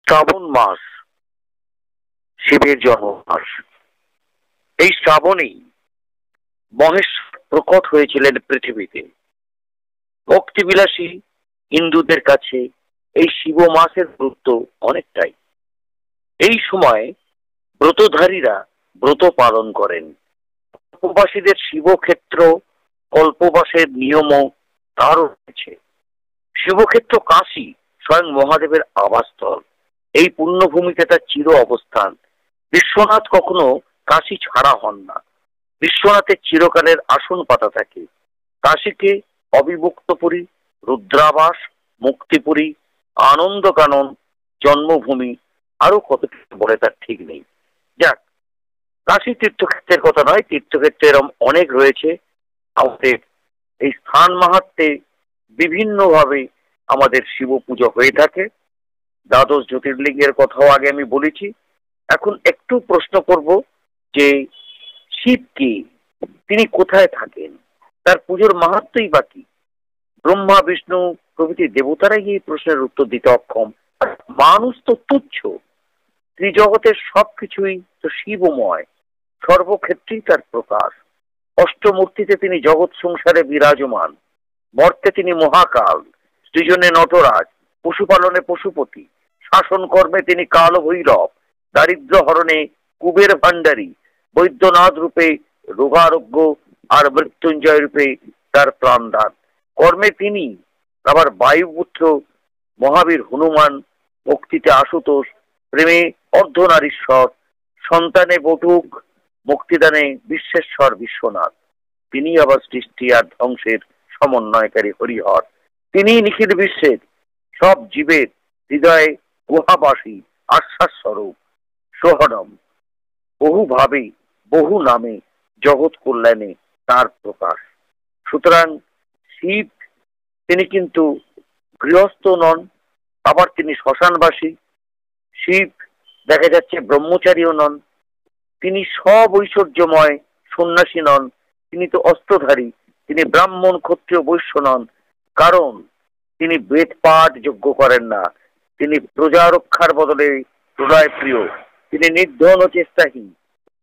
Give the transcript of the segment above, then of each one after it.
শ্রাবণ মাস শিবের জন্ম মাস। এই শ্রাবণেই মহেশ্বর প্রকট হয়েছিলেন পৃথিবীতে। ভক্তিবিলাসী হিন্দুদের কাছে এই শিব মাসের গুরুত্ব অনেকটাই। এই সময় ব্রতধারীরা ব্রত পালন করেন। উপবাসীদের শিবক্ষেত্র কল্পবাসের নিয়মও তারও রয়েছে। শিবক্ষেত্র কাশী স্বয়ং মহাদেবের আবাসস্থল। এই পুণ্যভূমিতে তার চির অবস্থান। বিশ্বনাথ কখনো কাশী ছাড়া হন না। বিশ্বনাথের চিরকালের আসন পাতা থাকে। কাশীকে অবিভক্তপুরী, রুদ্রাবাস, মুক্তিপুরী, আনন্দকানন, জন্মভূমি, আরো কত কিছু বলে তার ঠিক নেই। যাক, কাশী তীর্থক্ষেত্রের কথা নয়, তীর্থক্ষেত্রে এরম অনেক রয়েছে। আমাদের এই স্থান মাহাত্ম্যে বিভিন্নভাবে আমাদের শিব পুজো হয়ে থাকে। দ্বাদশ জ্যোতির্লিঙ্গের কথাও আগে আমি বলেছি। এখন একটু প্রশ্ন করব যে শিব কি, তিনি কোথায় থাকেন, তার পুজোর মাহাত্ম্যই বা কি? ব্রহ্মা, বিষ্ণু প্রভৃতি দেবতারাই এই প্রশ্নের উত্তর দিতে অক্ষম। মানুষ তো তুচ্ছ। ত্রিজগতের সবকিছুই তো শিবময়, সর্বক্ষেত্রেই তার প্রকাশ। অষ্টমূর্তিতে তিনি জগৎ সংসারে বিরাজমান। মর্তে তিনি মহাকাল, সৃজনে নটরাজ, পশুপালনে পশুপতি, শাসন কর্মে তিনি কাল ভৈরব, দারিদ্র হরণে কুবের ভান্ডারী, বৈদ্যনাথ রূপে রোগারোগ্য, আর মৃত্যুঞ্জয় রূপে তার প্রাণদান। কর্মে তিনি আবার বায়ুপুত্র মহাবীর হনুমান, ভক্তিতে আশুতোষ, প্রেমে অর্ধনারীশ্বর, সন্তানে বটুক, মুক্তিদানে বিশ্বেশ্বর বিশ্বনাথ। তিনি আবার সৃষ্টি আর ধ্বংসের সমন্বয়কারী হরিহর। তিনি নিখিল বিশ্বের সব জীবের হৃদয়ে গুহাবাসী আশ্বাস স্বরূপ সোহনম। বহুভাবে বহু নামে জগৎ কল্যাণে তার প্রকাশ। সুতরাং শিব তিনি কিন্তু গৃহস্থ নন, আবার তিনি শ্মশানবাসী। শিব দেখা যাচ্ছে ব্রহ্মচারীও নন। তিনি সব ঐশ্বর্যময় সন্ন্যাসী নন। তিনি তো অস্ত্রধারী। তিনি ব্রাহ্মণ, ক্ষত্রিয়, বৈশ্য নন। কারণ তিনি বেদ পাঠ যোগ্য করেন না। তিনি প্রজা রক্ষার বদলে প্রলয় প্রিয়। তিনি নির্ধন ও চেষ্টাহীন।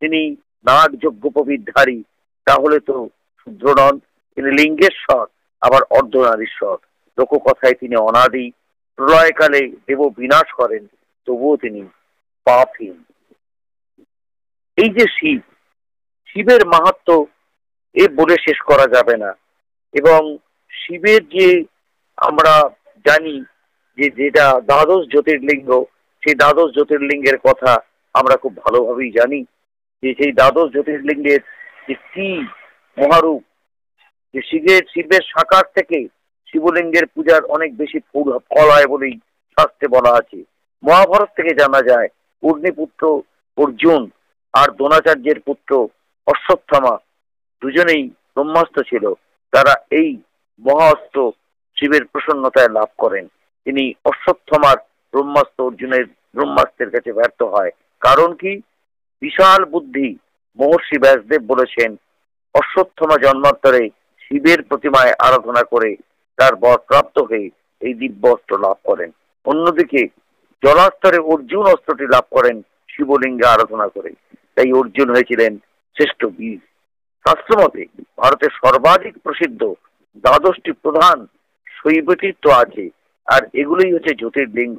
তিনি নাগ যজ্ঞোপবীতধারী। তাহলে তো শূদ্র নন। তিনি লিঙ্গেশ্বর, আবার অর্ধনারীশ্বর। লোককথায় তিনি অনাদি। প্রলয়কালে দেব বিনাশ করেন, তবুও তিনি পাপহীন। এই যে শিব, শিবের মাহাত্ম্য এ বলে শেষ করা যাবে না। এবং শিবের যে আমরা জানি যে যেটা দ্বাদশ জ্যোতির্লিঙ্গ, সেই দ্বাদশ জ্যোতির্লিঙ্গের কথা আমরা খুব ভালোভাবেই জানি। যে সেই দ্বাদশ জ্যোতির্লিঙ্গের যে কি মহারূপ, যে শিবের সাকার থেকে শিবলিঙ্গের পূজার অনেক বেশি ফল হয় বলেই শাস্ত্রে বলা আছে। মহাভারত থেকে জানা যায় অগ্নিপুত্র অর্জুন আর দ্রোণাচার্যের পুত্র অশ্বত্থামা দুজনেই ব্রহ্মাস্ত্র ছিল। তারা এই মহাস্ত্র শিবের প্রসন্নতায় লাভ করেন। তিনি অশ্বত্থামার ব্রহ্মাস্ত্র অর্জুনের ব্রহ্মাস্ত্রের কাছে ব্যর্থ হয়। কারণ কি? বিশাল বুদ্ধি মহর্ষি ব্যাসদেব বলেছেন অশ্বত্থামা জন্মান্তরে শিবের প্রতিমায় আরাধনা করে তার বর প্রাপ্ত হয়ে এই দিব্য অস্ত্র লাভ করেন। অন্যদিকে জলাস্তরে অর্জুন অস্ত্রটি লাভ করেন শিবলিঙ্গে আরাধনা করে। তাই অর্জুন হয়েছিলেন শ্রেষ্ঠ বীর। শাস্ত্রমতে ভারতের সর্বাধিক প্রসিদ্ধ দ্বাদশটি প্রধান শৈব তীর্থ আছে, আর এগুলোই হচ্ছে জ্যোতির্লিঙ্গ।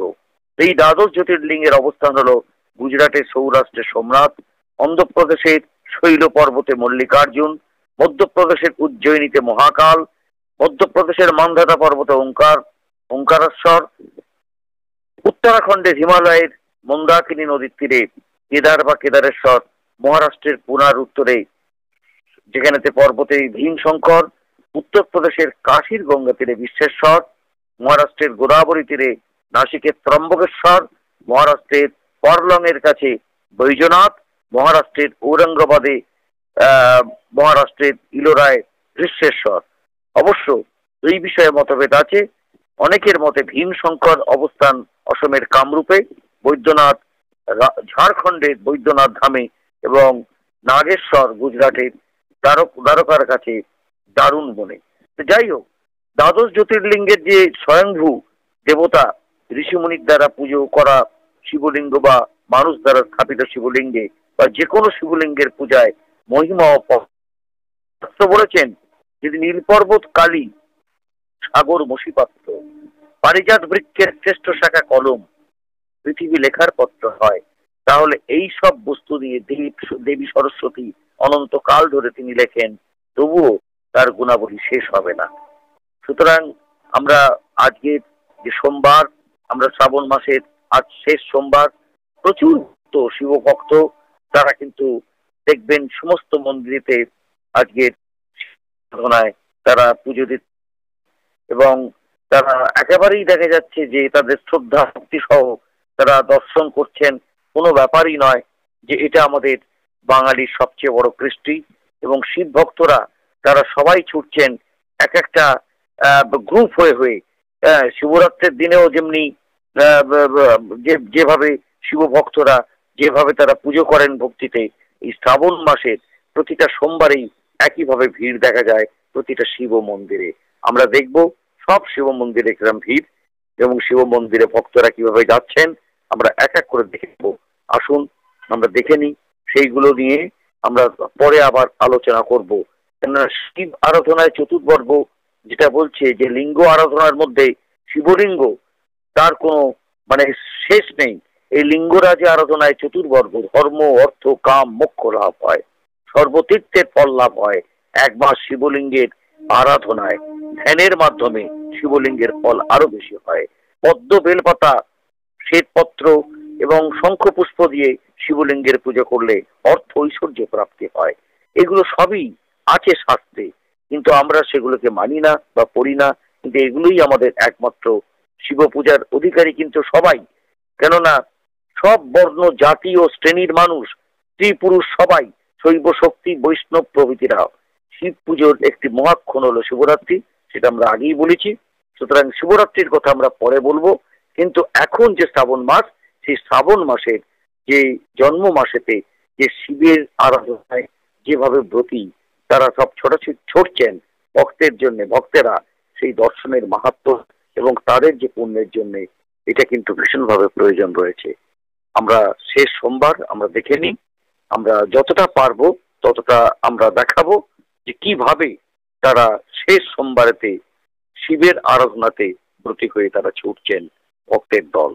এই দ্বাদশ জ্যোতির্লিঙ্গের অবস্থান হলো গুজরাটের সৌরাষ্ট্রের সোমনাথ, অন্ধ্রপ্রদেশের শৈল পর্বতে মল্লিকার্জুন, মধ্যপ্রদেশের উজ্জয়িনীতে মহাকাল, মধ্যপ্রদেশের মান্ধাতা পর্বতে ওঙ্কারেশ্বর, উত্তরাখণ্ডের হিমালয়ের মন্দাকিনী নদীর তীরে কেদার বা কেদারেশ্বর, মহারাষ্ট্রের পুনার উত্তরে যেখানেতে পর্বতে ভীমশঙ্কর, উত্তরপ্রদেশের কাশীর গঙ্গা তীরে বিশ্বেশ্বর, মহারাষ্ট্রের গোদাবরী তীরে নাসিকের ত্রম্বকেশ্বর, মহারাষ্ট্রের পরলং এর কাছে বৈজনাথ, মহারাষ্ট্রের ঔরঙ্গাবাদে মহারাষ্ট্রের ইলোরায় বিশ্বেশ্বর। অবশ্য এই বিষয়ে মতভেদ আছে। অনেকের মতে ভীমশঙ্কর অবস্থান অসমের কামরূপে, বৈদ্যনাথ ঝাড়খণ্ডের বৈদ্যনাথ ধামে এবং নাগেশ্বর গুজরাটের দ্বারকার কাছে দারুণ বনে। যাই হোক, দ্বাদশ জ্যোতির্লিঙ্গের যে স্বয়ংভূ দেবতা ঋষিমুনির দ্বারা পুজো করা শিবলিঙ্গ বা মানুষ দ্বারা স্থাপিত শিবলিঙ্গে বা যে কোনো শিবলিঙ্গের পূজায় মহিমা বলেছেন, যদি নীলপর্বত কালী, সাগর মসিপাত্র, পারিজাত বৃক্ষের শ্রেষ্ঠ শাখা কলম পৃথিবী লেখার পত্র হয়, তাহলে এই সব বস্তু দিয়ে দেবী সরস্বতী অনন্তকাল ধরে তিনি লেখেন, তবুও তার গুণাবলী শেষ হবে না। সুতরাং আমরা আজকে যে সোমবার, আমরা শ্রাবণ মাসের আজ শেষ সোমবার, প্রচুর তো শিবভক্ত তারা কিন্তু দেখবেন সমস্ত মন্দিরেতে আজকের সাধনায় তারা পুজো দিচ্ছে এবং তারা একেবারেই দেখা যাচ্ছে যে তাদের শ্রদ্ধা ভক্তি সহ তারা দর্শন করছেন। কোনো ব্যাপারই নয় যে এটা আমাদের বাঙালির সবচেয়ে বড় কৃষ্টি, এবং শিব ভক্তরা তারা সবাই ছুটছেন এক একটা গ্রুপ হয়ে হয়ে। শিবরাত্রির দিনেও যেমনি যেভাবে শিব ভক্তরা যেভাবে তারা পুজো করেন ভক্তিতে, এই শ্রাবণ মাসের প্রতিটা সোমবারেই একইভাবে ভিড় দেখা যায় প্রতিটা শিব মন্দিরে। আমরা দেখব সব শিব মন্দিরে কিরকম ভিড় এবং শিব মন্দিরে ভক্তরা কিভাবে যাচ্ছেন আমরা এক এক করে দেখে নেব। আসুন আমরা দেখে নিই, সেইগুলো নিয়ে আমরা পরে আবার আলোচনা করব। কেননা শিব আরাধনায় চতুর্বর্গ যেটা বলছে যে লিঙ্গ আরাধনার মধ্যে শিবলিঙ্গ তার কোনো মানে শেষ নেই। এই লিঙ্গরাজে আরাধনায় চতুর্বর্গ ধর্ম, অর্থ, কাম, মোক্ষ লাভ হয়, সর্বতীর্থের ফল লাভ হয়। একবার শিবলিঙ্গের আরাধনায় ধ্যানের মাধ্যমে শিবলিঙ্গের ফল আরো বেশি হয়। পদ্ম, বেলপাতা, শ্বেতপত্র এবং শঙ্খ পুষ্প দিয়ে শিবলিঙ্গের পুজো করলে অর্থ ঐশ্বর্য প্রাপ্তি হয়। এগুলো সবই আছে শাস্ত্রে, কিন্তু আমরা সেগুলোকে মানি না বা পড়ি না। কিন্তু এগুলোই আমাদের একমাত্র শিব পূজার অধিকারী কিন্তু সবাই। কেননা সব বর্ণ, জাতি ও শ্রেণীর মানুষ, স্ত্রী পুরুষ সবাই, শৈব শক্তি, বৈষ্ণব প্রভৃতিরা শিব পুজোর একটি মহাক্ষণ হলো শিবরাত্রি, সেটা আমরা আগেই বলেছি। সুতরাং শিবরাত্রির কথা আমরা পরে বলবো, কিন্তু এখন যে শ্রাবণ মাস, সেই শ্রাবণ মাসের যে জন্ম মাসেতে যে শিবের আরাধনায় যেভাবে ব্রতী তারা সব ছড়ছেন ভক্তের জন্য, ভক্তেরা সেই দর্শনের মাহাত্ম্য এবং তাদের যে পুণ্যের জন্য এটা কিন্তু ভীষণভাবে প্রয়োজন রয়েছে। আমরা শেষ সোমবার আমরা দেখে নিই, আমরা যতটা পারবো ততটা আমরা দেখাবো যে কিভাবে তারা শেষ সোমবারেতে শিবের আরাধনাতে ব্রতী হয়ে তারা ছুটছেন ভক্তের দল।